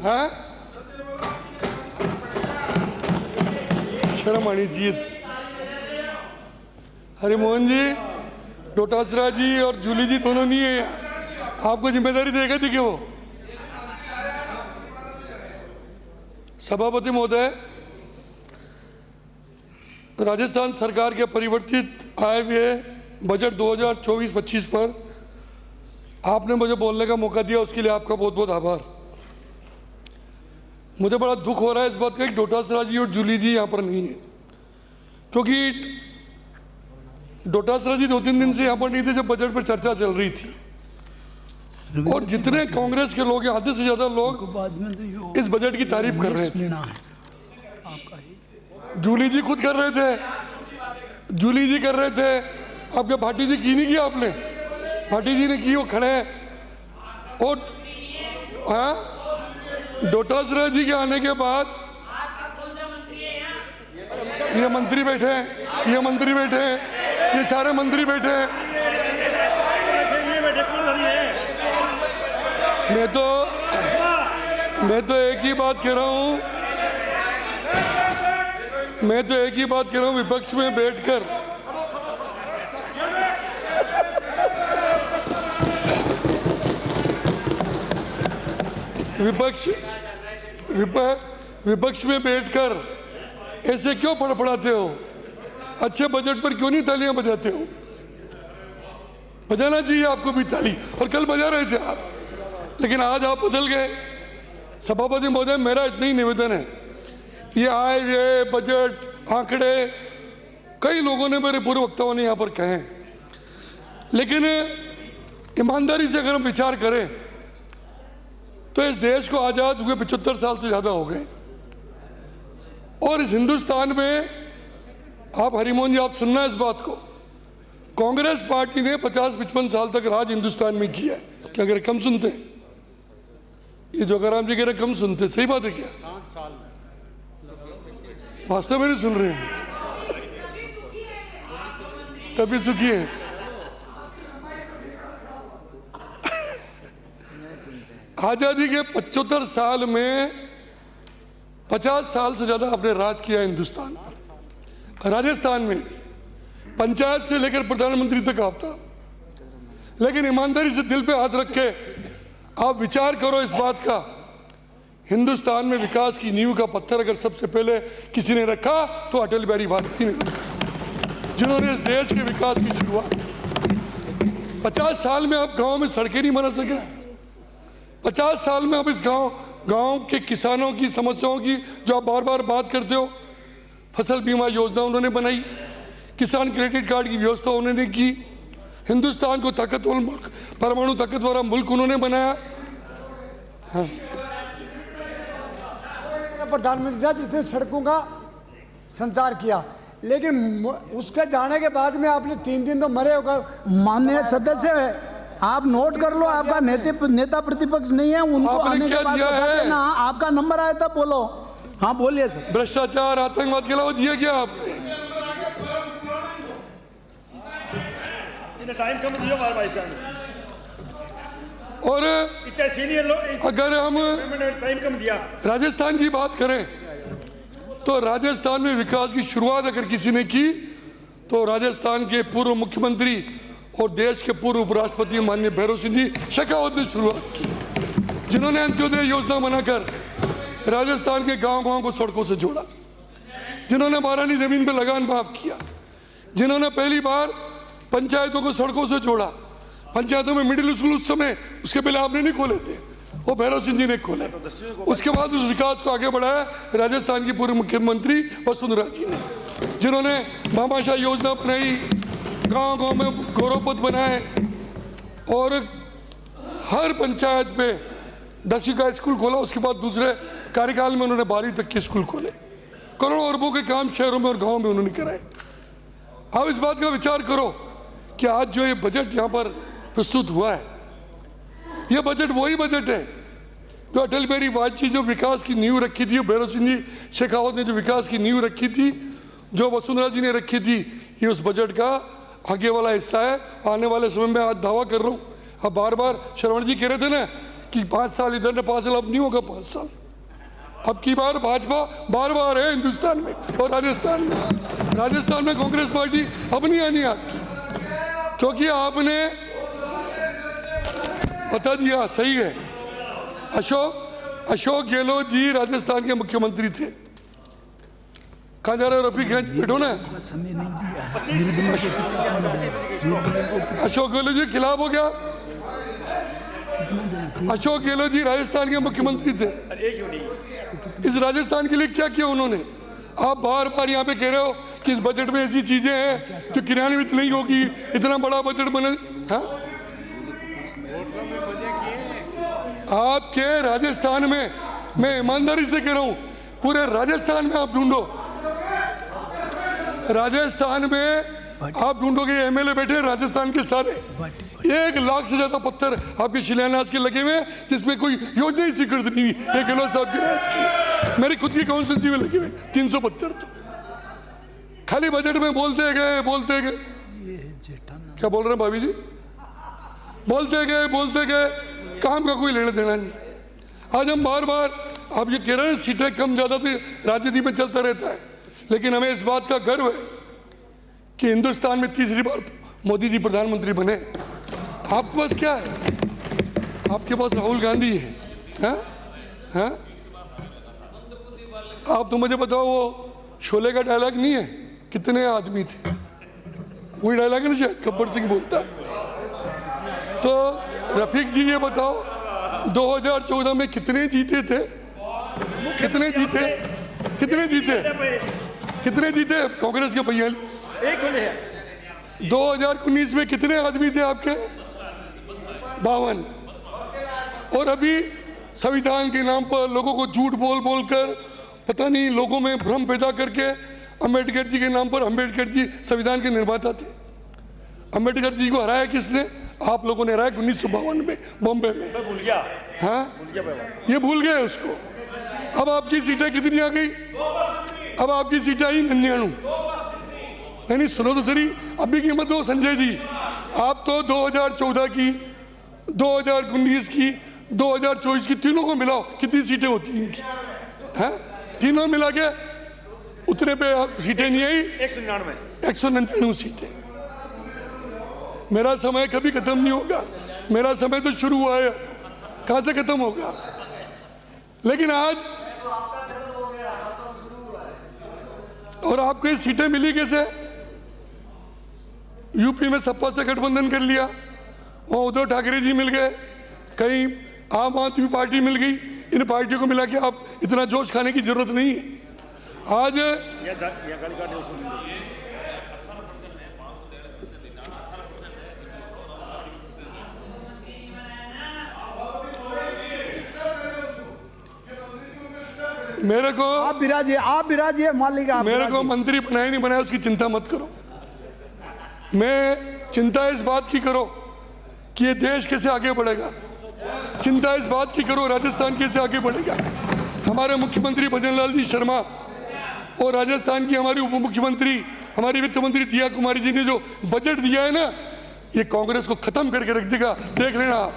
हाँ, शर्म आनी चाहिए थी। हरिमोहन जी, डोटासरा जी और जूली जी दोनों नहीं है, आपको जिम्मेदारी देगा थी कि वो। सभापति महोदय, राजस्थान सरकार के परिवर्तित आय व्यय बजट 2024-25 पर आपने मुझे बोलने का मौका दिया, उसके लिए आपका बहुत बहुत आभार। मुझे बड़ा दुख हो रहा है इस बात का कि डोटासरा जी और जूली जी यहाँ पर नहीं है, क्योंकि डोटासरा जी 2-3 दिन से यहाँ पर नहीं थे जब बजट पर चर्चा चल रही थी, और जितने कांग्रेस के लोग हैं आधे से ज्यादा लोग इस बजट की तारीफ कर रहे थे। जूली जी खुद कर रहे थे, जूली जी कर रहे थे, आपके भाटी जी की नहीं की आपने, भाटी जी ने की, वो खड़े हैं। और हाँ, डोटासरा जी के आने के बाद ये मंत्री बैठे हैं, ये मंत्री बैठे हैं, ये सारे मंत्री बैठे हैं। मैं तो एक ही बात कह रहा हूं, विपक्ष में बैठकर विपक्ष में बैठकर ऐसे क्यों फड़फड़ाते हो? अच्छे बजट पर क्यों नहीं तालियां बजाते हो? बजाना चाहिए आपको भी ताली, और कल बजा रहे थे आप, लेकिन आज आप बदल गए। सभापति महोदय, मेरा इतना ही निवेदन है, ये आय व्यय बजट आंकड़े कई लोगों ने, मेरे पूर्व वक्ताओं ने यहाँ पर कहे, लेकिन ईमानदारी से अगर हम विचार करें तो इस देश को आज़ाद हुए 75 साल से ज़्यादा हो गए, और इस हिंदुस्तान में आप हरिमोहन जी, आप सुनना इस बात को, कांग्रेस पार्टी ने 50-55 साल तक राज हिंदुस्तान में किया है। क्या कह रहे, कम सुनते हैं? ये जोगाराम जी कह रहे कम सुनते, सही बात है क्या? वास्तव में नहीं सुन रहे हैं, तभी सुखी है। आजादी के 75 साल में 50 साल से ज्यादा आपने राज किया हिंदुस्तान पर। राजस्थान में पंचायत से लेकर प्रधानमंत्री तक आप था, लेकिन ईमानदारी से दिल पे हाथ रख के आप विचार करो इस बात का, हिंदुस्तान में विकास की नींव का पत्थर अगर सबसे पहले किसी ने रखा तो अटल बिहारी वाजपेयी ने रखा, जिन्होंने इस देश के विकास की शुरुआत। 50 साल में आप गांव में सड़कें नहीं बना सके, 50 साल में आप इस गांव के किसानों की समस्याओं की जो आप बार बार बात करते हो, फसल बीमा योजना उन्होंने बनाई, किसान क्रेडिट कार्ड की व्यवस्था उन्होंने की, हिंदुस्तान को ताकतवर मुल्क, परमाणु ताकत वाला मुल्क उन्होंने बनाया। हाँ, प्रधानमंत्री था जिसने सड़कों का संचार किया, लेकिन उसके जाने के बाद में आपने 3 दिन तो मरे होगा। माननीय सदस्य है, आप नोट कर लो, आपका नेता प्रतिपक्ष नहीं है, उनको आने के बाद बता देना। आपका नंबर आया था, बोलो। हाँ बोलिए सर। भ्रष्टाचार, आतंकवाद के अलावा दिया क्या आपने? टाइम कम दिया हमारे भाई साहब, और इतने सीनियर लोग, अगर हम टाइम कम दिया। राजस्थान की बात करें तो राजस्थान में विकास की शुरुआत अगर किसी ने की तो राजस्थान के पूर्व मुख्यमंत्री और देश के पूर्व उपराष्ट्रपति माननीय भैरव सिंह जी शेखावत ने शुरुआत की, जिन्होंने अंत्योदय योजना बनाकर राजस्थान के गांव-गांव को सड़कों से जोड़ा, जिन्होंने बारानी जमीन पर लगान माफ किया, जिन्होंने पहली बार पंचायतों को सड़कों से जोड़ा। पंचायतों में मिडिल स्कूल उस समय, उसके पहले आपने नहीं खोले थे, वो भैरव सिंह जी ने खोले। उसके बाद उस विकास को आगे बढ़ाया राजस्थान की पूर्व मुख्यमंत्री वसुंधरा जी ने, जिन्होंने भामाशाह योजना बनाई, गांव-गांव में गौरवपथ बनाए, और हर पंचायत में 10वीं का स्कूल खोला। उसके बाद दूसरे कार्यकाल में उन्होंने 12वीं तक के स्कूल खोले। करोड़ों अरबों के काम शहरों में और गाँव में उन्होंने कराए। अब इस बात का विचार करो कि आज जो ये बजट यहाँ पर प्रस्तुत हुआ है, ये बजट वही बजट है जो अटल बिहारी वाजपेयी जो विकास की नींव रखी थी, भैरव सिंह जी शेखावत ने जो विकास की नींव रखी थी, जो वसुंधरा जी ने रखी थी, ये उस बजट का आगे वाला हिस्सा है। आने वाले समय में आज दावा कर रहा हूँ, अब बार बार श्रवण जी कह रहे थे ना कि 5 साल इधर ने 5 साल, अब नहीं होगा 5 साल। अब की बार भाजपा बार बार है हिंदुस्तान में और राजस्थान में। राजस्थान में कांग्रेस पार्टी अब नहीं आनी आपकी, क्योंकि आपने बता दिया। सही है, अशोक गहलोत जी राजस्थान के मुख्यमंत्री थे। कहाँ जा रहे हो रफीक? बैठो ना। अशोक गहलोत जी खिलाफ हो गया। अशोक गहलोत जी राजस्थान के मुख्यमंत्री थे। इस राजस्थान के लिए क्या किया उन्होंने? आप बार बार यहाँ पे कह रहे हो कि इस बजट में ऐसी चीजें हैं जो क्रियान्वित नहीं होगी, इतना बड़ा बजट बने। हाँ, आपके राजस्थान में, मैं ईमानदारी से कह रहा हूं, पूरे राजस्थान में आप ढूंढो, राजस्थान में आप ढूंढोगे एमएलए बैठे हैं राजस्थान के सारे, 1 लाख से ज्यादा पत्थर आपके शिलान्यास के लगे हुए हैं जिसमें कोई योजना ही स्वीकृत नहीं है गहलोत साहब की राज की। मेरी खुद की काउंसिल में लगे हुए 300 पत्थर। तो खाली बजट में बोलते गए। क्या बोल रहे हैं भाभी जी? बोलते गए, काम का कोई लेना देना नहीं। आज हम बार बार, आप ये कह रहे हैं सीटें कम ज्यादा तो राजनीति में चलता रहता है, लेकिन हमें इस बात का गर्व है कि हिंदुस्तान में तीसरी बार मोदी जी प्रधानमंत्री बने। आपके पास क्या है? आपके पास राहुल गांधी है। हाँ? आप तो मुझे बताओ, वो शोले का डायलॉग नहीं है, कितने आदमी थे, वही डायलॉग है ना शायद, गब्बर सिंह बोलता है। तो रफीक जी ये बताओ, 2014 में कितने जीते थे? कितने जीते कांग्रेस के 42। 2019 में कितने आदमी थे आपके? 52। और अभी संविधान के नाम पर लोगों को झूठ बोल कर, पता नहीं लोगों में भ्रम पैदा करके, अंबेडकर जी के नाम पर, अंबेडकर जी संविधान के निर्माता थे। अंबेडकर जी को हराया किसने? आप लोगों ने हराया 1952 में बॉम्बे में। भूल गया। हाँ, ये भूल गए उसको। अब आपकी सीटें कितनी आ गई? अब आपकी सीटें आई 99। नहीं, सुनो तो सही, अभी की मत हो संजय जी। आप तो 2014 की, 2019 की, 2024 की, तीनों को मिलाओ, कितनी सीटें होती हैं इनकी? हैं? तीनों मिला के उतने पे सीटें नहीं आई, 199 सीटें। मेरा समय कभी खत्म नहीं होगा, मेरा समय तो शुरू हुआ है, कहां से खत्म होगा? लेकिन आज, और आपको ये सीटें मिली कैसे? यूपी में सपा से गठबंधन कर लिया, वहां उद्धव ठाकरे जी मिल गए, कहीं आम आदमी पार्टी मिल गई। इन पार्टियों को मिला के आप इतना जोश खाने की जरूरत नहीं है। आज मेरे को, आप विराजिए मालिक। मेरे को मंत्री बनाया नहीं बनाया उसकी चिंता मत करो। मैं चिंता इस बात की करो कि ये देश कैसे आगे बढ़ेगा, चिंता इस बात की करो राजस्थान कैसे आगे बढ़ेगा। हमारे मुख्यमंत्री भजन लाल जी शर्मा और राजस्थान की हमारी उप मुख्यमंत्री, हमारी वित्त मंत्री दिया कुमारी जी ने जो बजट दिया है ना, ये कांग्रेस को खत्म करके रख देगा, देख लेना आप।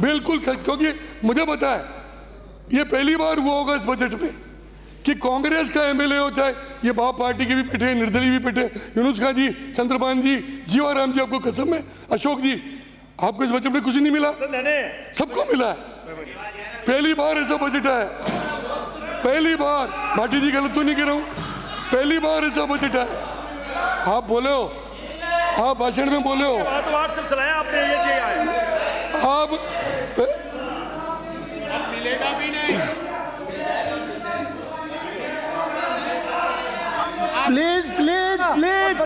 बिल्कुल, क्योंकि मुझे पता है ये पहली बार हुआ होगा इस बजट में कि कांग्रेस का एमएलए हो, चाहे ये बाप पार्टी के भी बैठे, निर्दलीय भी बैठे, यूनुस खान जी, चंद्रपान जी, जीवाराम जी, आपको कसम है, अशोक जी, आपको इस बजट में कुछ नहीं मिला? सबको मिला है। पहली बार ऐसा बजट है, पहली बार। भाटी जी गलत तो नहीं कह रहा हूं, पहली बार ऐसा बजट है। आप बोले हो, आप भाषण में बोले हो, व्हाट्सएप चलाया आपने, ये दिया है। आप मिलेगा भी नहीं। प्लीज प्लीज प्लीज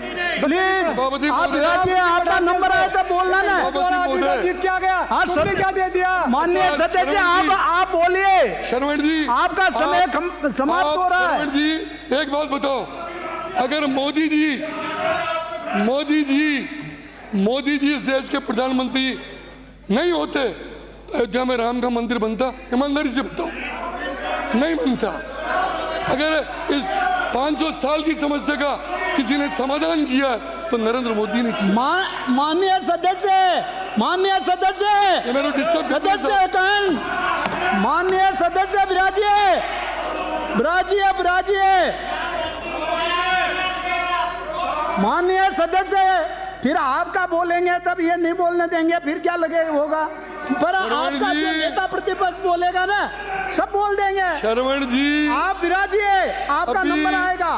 प्लीज, सभापति आप महोदय, विराजिए, आपका नंबर आया था बोलना ना। सभापति महोदय, जीत क्या गया? हाँ, तुमने क्या दे दिया? माननीय सदस्य आप बोलिए, शरवण जी, आपका समय समाप्त हो रहा है। शरवण जी, एक बात बताओ, अगर मोदी जी इस देश के प्रधानमंत्री नहीं होते तो अयोध्या में राम का मंदिर बनता? ईमानदारी से बताओ, नहीं बनता। अगर इस 500 साल की समस्या का किसी ने समाधान किया तो नरेंद्र मोदी ने की। माननीय सदस्य ये मेरे डिस्टर्ब सदस्य कौन? माननीय सदस्य विराजिए। माननीय सदस्य, फिर आपका बोलेंगे तब ये नहीं बोलने देंगे, फिर क्या लगे होगा? पर आपका जो नेता प्रतिपक्ष बोलेगा ना, सब बोल देंगे। शरवण जी, आप विराजिए, आपका अभी- नंबर आएगा,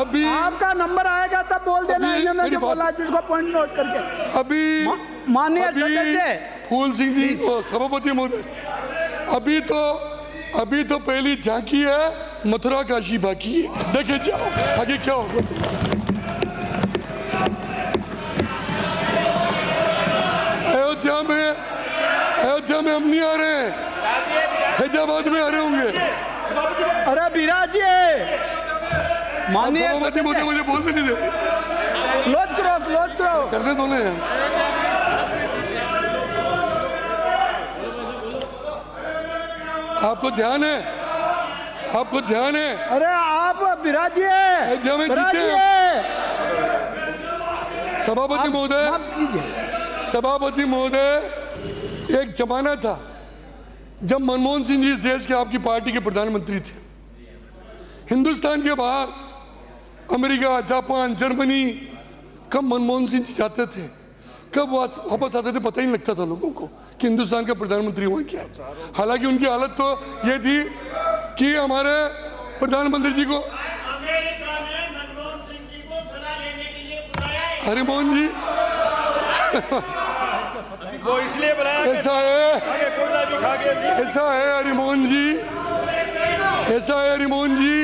अभी आपका नंबर आएगा तब बोल देना। अभी इन्होंने मेरी जो बात- बोला जिसको पॉइंट नोट करके। अभी माननीय अभी सदस्य, फूल सिंह जी सभापति महोदय, अभी तो पहली झांकी है, मथुरा काशी बाकी है। देखे जाओ आगे क्या होगा। अयोध्या में हम नहीं आ रहे हैं, हैदराबाद में आ रहे होंगे। अरे विराजिए। माननीय सभापति महोदय मुझे बोलने नहीं दे रहे। क्लोज करो। करने दो ना यार। आपको ध्यान है अरे आप विराजिए। अयोध्या में जीते हैं। सभापति महोदय, समाप्त कीजिए। सभापति महोदय, एक जमाना था जब मनमोहन सिंह जी इस देश के आपकी पार्टी के प्रधानमंत्री थे। हिंदुस्तान के बाहर अमेरिका, जापान, जर्मनी, कब मनमोहन सिंह जी जाते थे, कब वापस आते थे, पता ही नहीं लगता था लोगों को कि हिंदुस्तान का प्रधानमंत्री हुआ क्या है। हालांकि उनकी हालत तो ये थी कि हमारे प्रधानमंत्री जी को अमेरिका ने मनमोहन सिंह जी को सलाह लेने के लिए बुलाया है। हरिमोहन जी वो इसलिए बुलाया कि ऐसा है, आगे कोयला भी खा गए। ऐसा है हरिमोहन जी, ऐसा है हरिमोहन जी।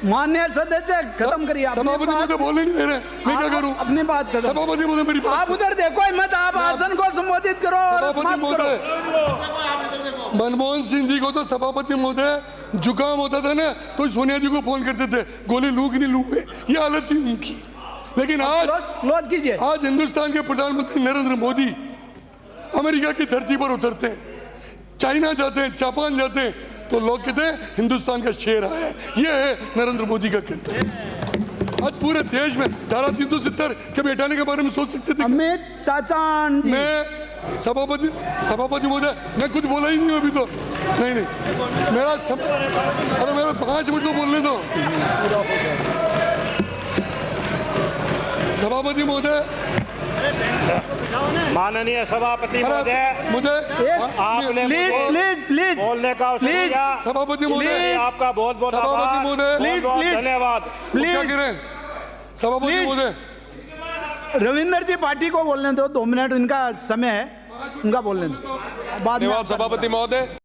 माननीय सदस्य खत्म करिए अपनी सभापति बात। मुझे बोलने नहीं दे रहे, मैं क्या आप करूं? अपनी बात खत्म। सभापति मुझे मेरी बात आप उधर देखो ही मत, आप आसन को संबोधित करो और सभापति समाप्त करो। महोदय, मनमोहन सिंह जी को तो सभापति महोदय जुकाम होता था ना, तो सोनिया जी को फोन करते थे, गोली लूं कि नहीं लूं, ये हालत थी उनकी। लेकिन आज क्लोज कीजिए। आज हिंदुस्तान के प्रधानमंत्री नरेंद्र मोदी अमेरिका की धरती पर उतरते हैं, चाइना जाते हैं, जापान जाते हैं, तो लोग कहते हैं हिंदुस्तान का शेर आया है। ये है नरेंद्र मोदी का किरदार। आज पूरे देश में धारा 370 के बैठाने के बारे में सोच सकते थे? अमित चाचान जी। मैं सभापति महोदय, मैं कुछ बोला ही नहीं हूं अभी तो। नहीं अरे मेरा 5 मिनट तो बोलने दो। सभापति महोदय, माननीय सभापति महोदय, मुझे आपने प्लीज बोलने का अवसर प्लीज दिया। सभापति महोदय, आपका बहुत बहुत सभापति आभार, महोदय, बहुत बहुत प्लीज, धन्यवाद। क्या कह रहे हैं सभापति प्लीज। महोदय? रविंदर जी पार्टी को बोलने दो, 2 मिनट उनका समय है, उनका बोलने दो बाद में। धन्यवाद सभापति महोदय।